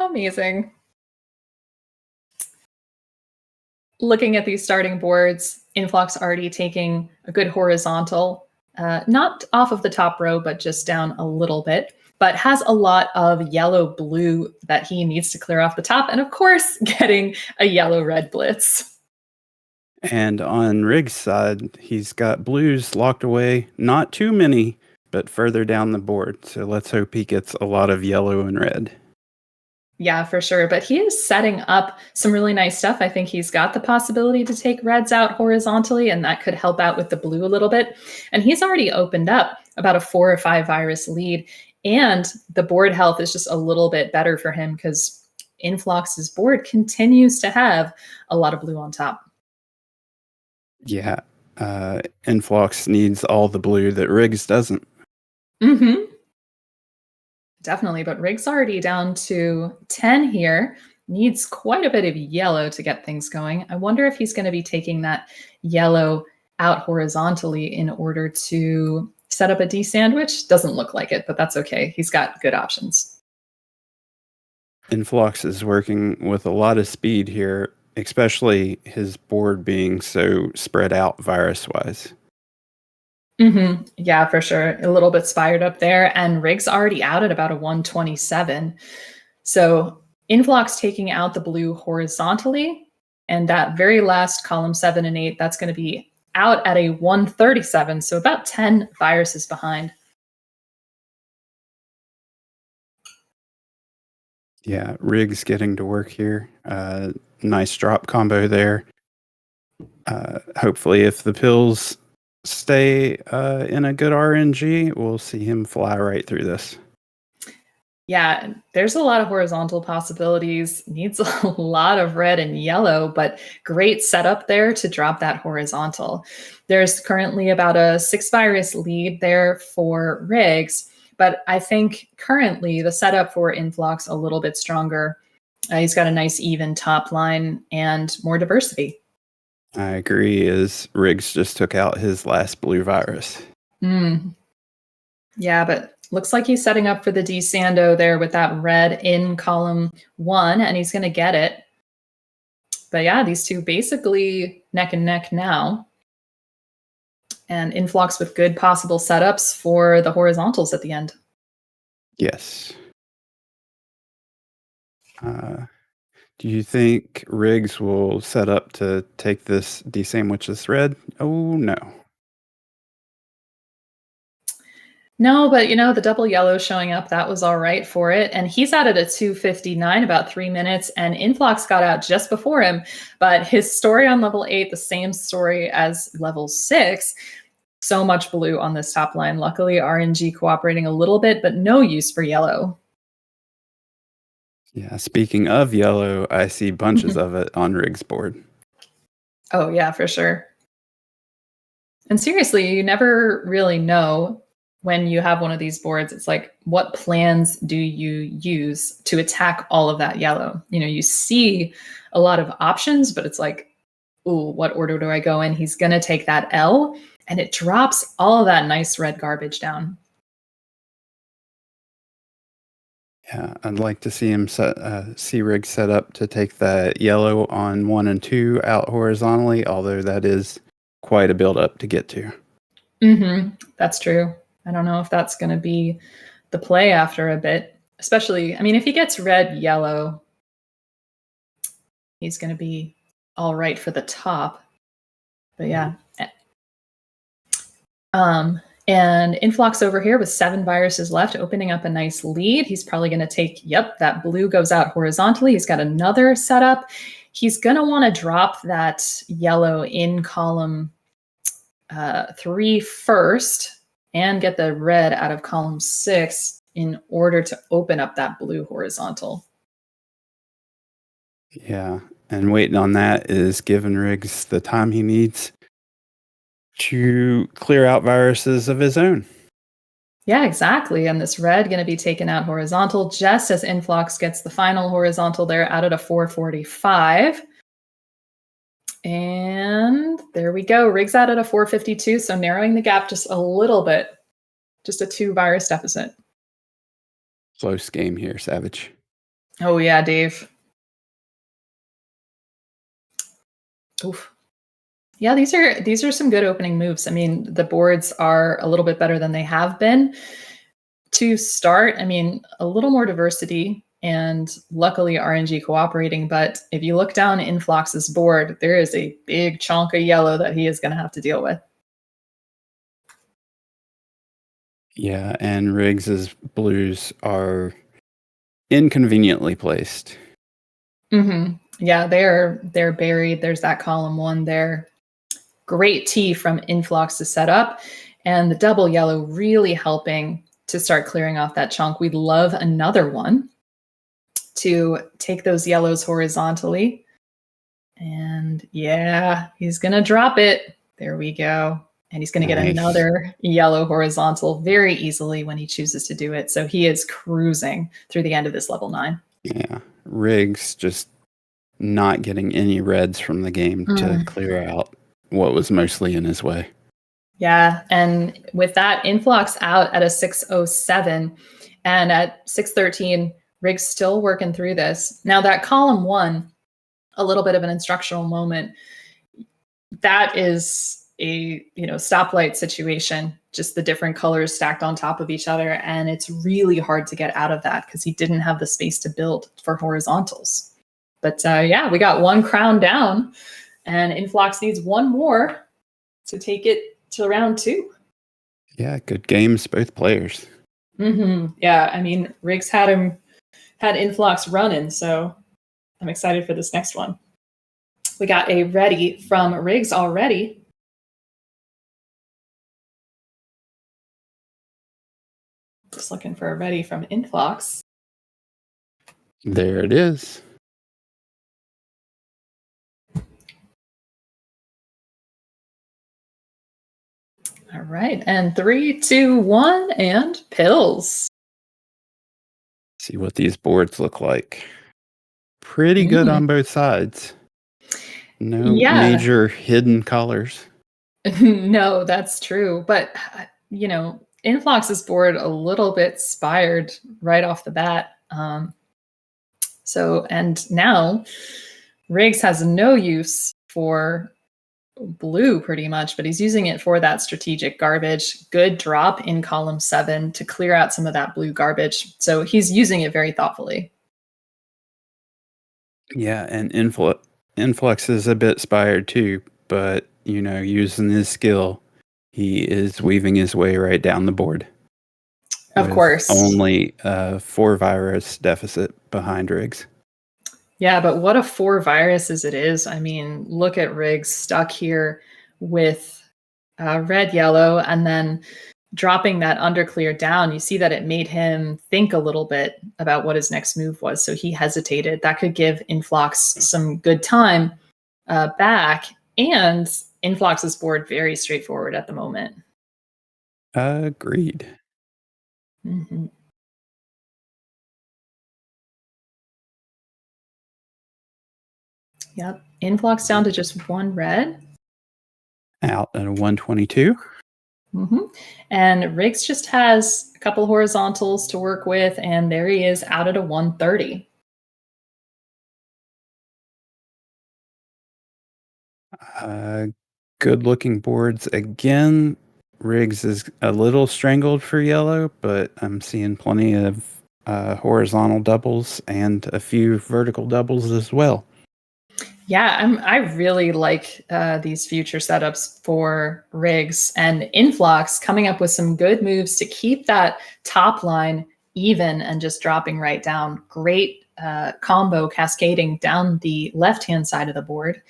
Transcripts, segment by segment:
Amazing. Looking at these starting boards, Influx already taking a good horizontal, not off of the top row, but just down a little bit, but has a lot of yellow-blue that he needs to clear off the top, and of course, getting a yellow-red blitz. And on Rig's side, he's got blues locked away. Not too many, but further down the board. So let's hope he gets a lot of yellow and red. Yeah, for sure. But he is setting up some really nice stuff. I think he's got the possibility to take reds out horizontally, and that could help out with the blue a little bit. And he's already opened up about a 4 or 5 virus lead. And the board health is just a little bit better for him because Influx's board continues to have a lot of blue on top. Yeah, Inphlox needs all the blue that Riggs doesn't. Mm-hmm. Definitely, but Rig's already down to 10 here. Needs quite a bit of yellow to get things going. I wonder if he's going to be taking that yellow out horizontally in order to set up a D sandwich. Doesn't look like it, but that's okay. He's got good options. Influx is working with a lot of speed here, especially his board being so spread out virus-wise. Mm-hmm. Yeah, for sure. A little bit spired up there, and Rig's already out at about a 127. So Influx taking out the blue horizontally, and that very last column 7 and 8, that's going to be out at a 137, so about 10 viruses behind. Yeah, Riggs getting to work here. Nice drop combo there. Hopefully, if the pills stay in a good RNG, we'll see him fly right through this. Yeah, there's a lot of horizontal possibilities. Needs a lot of red and yellow, but great setup there to drop that horizontal. There's currently about a 6 virus lead there for Riggs, but I think currently the setup for Influx a little bit stronger. He's got a nice even top line and more diversity. I agree, as Riggs just took out his last blue virus. Yeah, but looks like he's setting up for the desando there with that red in column 1, and he's going to get it. But yeah, these two basically neck and neck now. And Influx with good possible setups for the horizontals at the end. Yes. Do you think Riggs will set up to take this D-sandwich this red? Oh, no. No, but the double yellow showing up, that was all right for it. And he's out at a 259, about 3 minutes, and Influx got out just before him. But his story on level 8, the same story as level 6. So much blue on this top line. Luckily, RNG cooperating a little bit, but no use for yellow. Yeah, speaking of yellow, I see bunches of it on Riggs' board. Oh, yeah, for sure. And seriously, you never really know when you have one of these boards. It's like, what plans do you use to attack all of that yellow? You see a lot of options, but it's like, ooh, what order do I go in? He's going to take that L, and it drops all of that nice red garbage down. Yeah, I'd like to see him see Riggs set up to take that yellow on 1 and 2 out horizontally, although that is quite a build-up to get to. That's true. I don't know if that's going to be the play after a bit, especially, if he gets red, yellow, he's going to be all right for the top. But yeah. And Influx over here with 7 viruses left, opening up a nice lead. He's probably going to take, that blue goes out horizontally. He's got another setup. He's going to want to drop that yellow in column 3 first and get the red out of column 6 in order to open up that blue horizontal. Yeah, and waiting on that is giving Riggs the time he needs to clear out viruses of his own. Yeah, exactly. And this red going to be taken out horizontal just as Influx gets the final horizontal there out at a 445. And there we go. Riggs out at a 452, so narrowing the gap just a little bit. Just a 2 virus deficit. Close game here, Savage. Oh yeah, Dave. Oof. Yeah, these are some good opening moves. I mean, the boards are a little bit better than they have been. To start, I mean, a little more diversity and luckily RNG cooperating, but if you look down Inphlox's board, there is a big chunk of yellow that he is going to have to deal with. Yeah, and Riggs's blues are inconveniently placed. Yeah, they're buried. There's that column one there. Great T from Inphlox to set up, and the double yellow really helping to start clearing off that chunk. We'd love another one to take those yellows horizontally. And yeah, he's going to drop it. There we go. And he's going to get Nice. another yellow horizontal very easily when he chooses to do it. So he is cruising through the end of this level 9. Yeah, Riggs just not getting any reds from the game to clear out what was mostly in his way. Yeah, and with that, Inphlox out at a 607, and at 613, Riggs still working through this. Now that column 1, a little bit of an instructional moment. That is a stoplight situation, just the different colors stacked on top of each other, and it's really hard to get out of that because he didn't have the space to build for horizontals. But yeah, we got one crown down, and Inphlox needs one more to take it to round 2. Yeah, good games, both players. Yeah, I mean, Riggs had Inphlox running, so I'm excited for this next one. We got a ready from Riggs already. Just looking for a ready from Inphlox. There it is. All right, and 3, 2, 1, and pills. See what these boards look like. Pretty good on both sides. No major hidden colors. No, that's true. But, Inflox's board a little bit spired right off the bat. And now Riggs has no use for blue pretty much, but he's using it for that strategic garbage. Good drop in column 7 to clear out some of that blue garbage. So he's using it very thoughtfully. Yeah, and Influx is a bit spired too, but using his skill, he is weaving his way right down the board. Of course. Only 4 virus deficit behind Riggs. Yeah, but what a 4 viruses it is. I mean, look at Riggs stuck here with red, yellow, and then dropping that underclear down. You see that it made him think a little bit about what his next move was. So he hesitated. That could give Inphlox some good time back. And Inflox's board very straightforward at the moment. Agreed. Yep. Inphlox down to just 1 red. Out at a 122. And Riggs just has a couple horizontals to work with, and there he is out at a 130. Good looking boards again. Riggs is a little strangled for yellow, but I'm seeing plenty of horizontal doubles and a few vertical doubles as well. Yeah, I really like these future setups for Riggs and Inflox coming up with some good moves to keep that top line even and just dropping right down. Great combo cascading down the left-hand side of the board,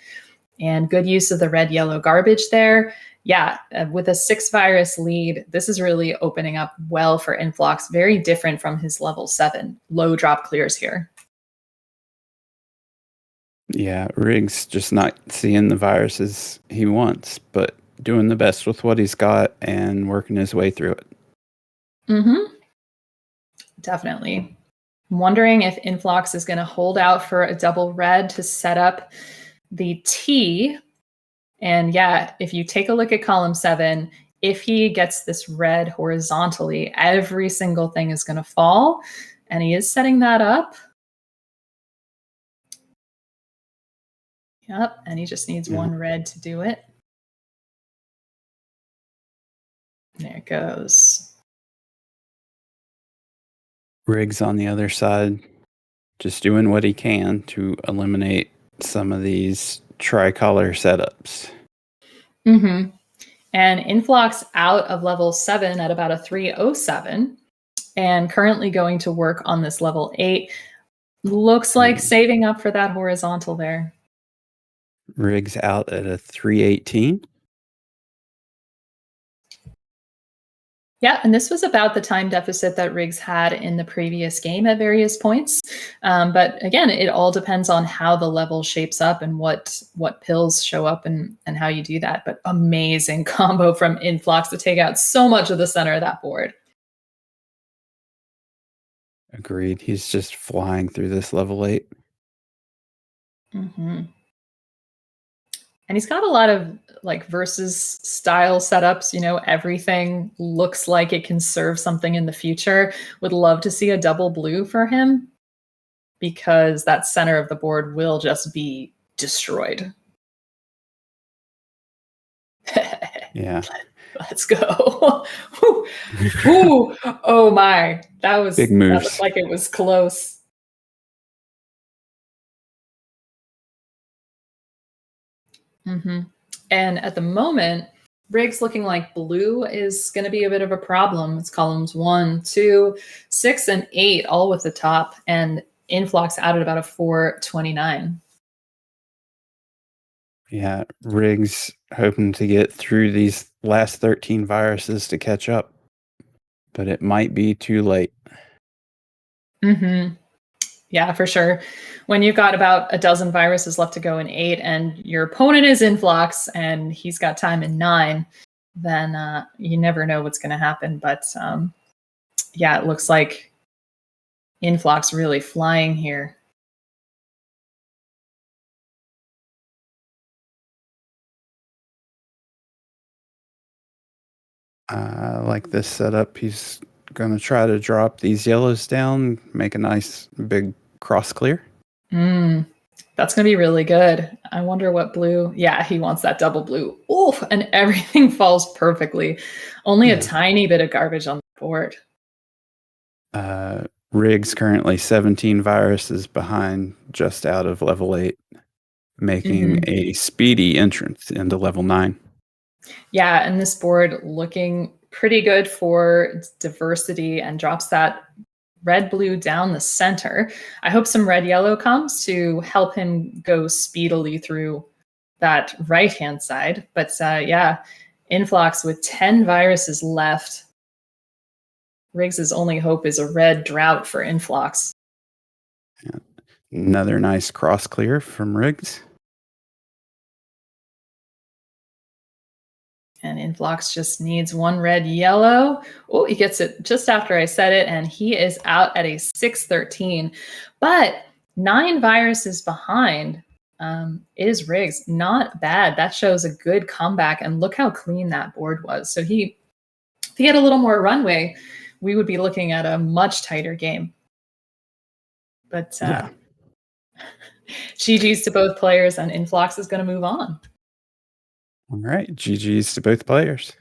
and good use of the red-yellow garbage there. Yeah, with a 6 virus lead, this is really opening up well for Inflox. Very different from his level 7 low drop clears here. Yeah, Riggs just not seeing the viruses he wants, but doing the best with what he's got and working his way through it. Definitely. I'm wondering if Inflox is going to hold out for a double red to set up the T. And yeah, if you take a look at column 7, if he gets this red horizontally, every single thing is going to fall. And he is setting that up. Yep, and he just needs Yeah. one red to do it. There it goes. Riggs on the other side, just doing what he can to eliminate some of these tricolor setups. Mm-hmm. And Inphlox out of level 7 at about a 307, and currently going to work on this level 8. Looks like saving up for that horizontal there. Riggs out at a 318. Yeah, and this was about the time deficit that Riggs had in the previous game at various points. But again, it all depends on how the level shapes up and what pills show up and how you do that. But amazing combo from Inphlox to take out so much of the center of that board. Agreed. He's just flying through this level 8. Mm-hmm. And he's got a lot of like versus style setups. You know, everything looks like it can serve something in the future. Would love to see a double blue for him because that center of the board will just be destroyed. Yeah. Let's go. Ooh. Oh my. That Big moves. looked like it was close. Mm-hmm. And at the moment, Riggs looking like blue is going to be a bit of a problem. It's columns 1, 2, 6, and 8, all with the top, and Inphlox out at about a 429. Yeah, Riggs hoping to get through these last 13 viruses to catch up, but it might be too late. Mm-hmm. Yeah, for sure. When you've got about a dozen viruses left to go in 8 and your opponent is Inphlox and he's got time in 9, then you never know what's going to happen. But yeah, it looks like Inphlox really flying here. Like this setup, he's going to try to drop these yellows down, make a nice big cross clear. That's going to be really good. I wonder what blue. Yeah, he wants that double blue. Oof, and everything falls perfectly. Only a tiny bit of garbage on the board. Riggs currently 17 viruses behind, just out of level 8, making a speedy entrance into level 9. Yeah, and this board looking pretty good for diversity and drops that red blue down the center. I hope some red yellow comes to help him go speedily through that right hand side. But yeah, Inphlox with 10 viruses left. Riggs's only hope is a red drought for Inphlox. Yeah. Another nice cross clear from Riggs. And Inphlox just needs one red yellow. Oh, he gets it just after I said it, and he is out at a 613. But 9 viruses behind is Riggs. Not bad. That shows a good comeback, and look how clean that board was. So if he had a little more runway, we would be looking at a much tighter game. But Yeah. GG's to both players, and Inphlox is going to move on. All right. GG's to both players.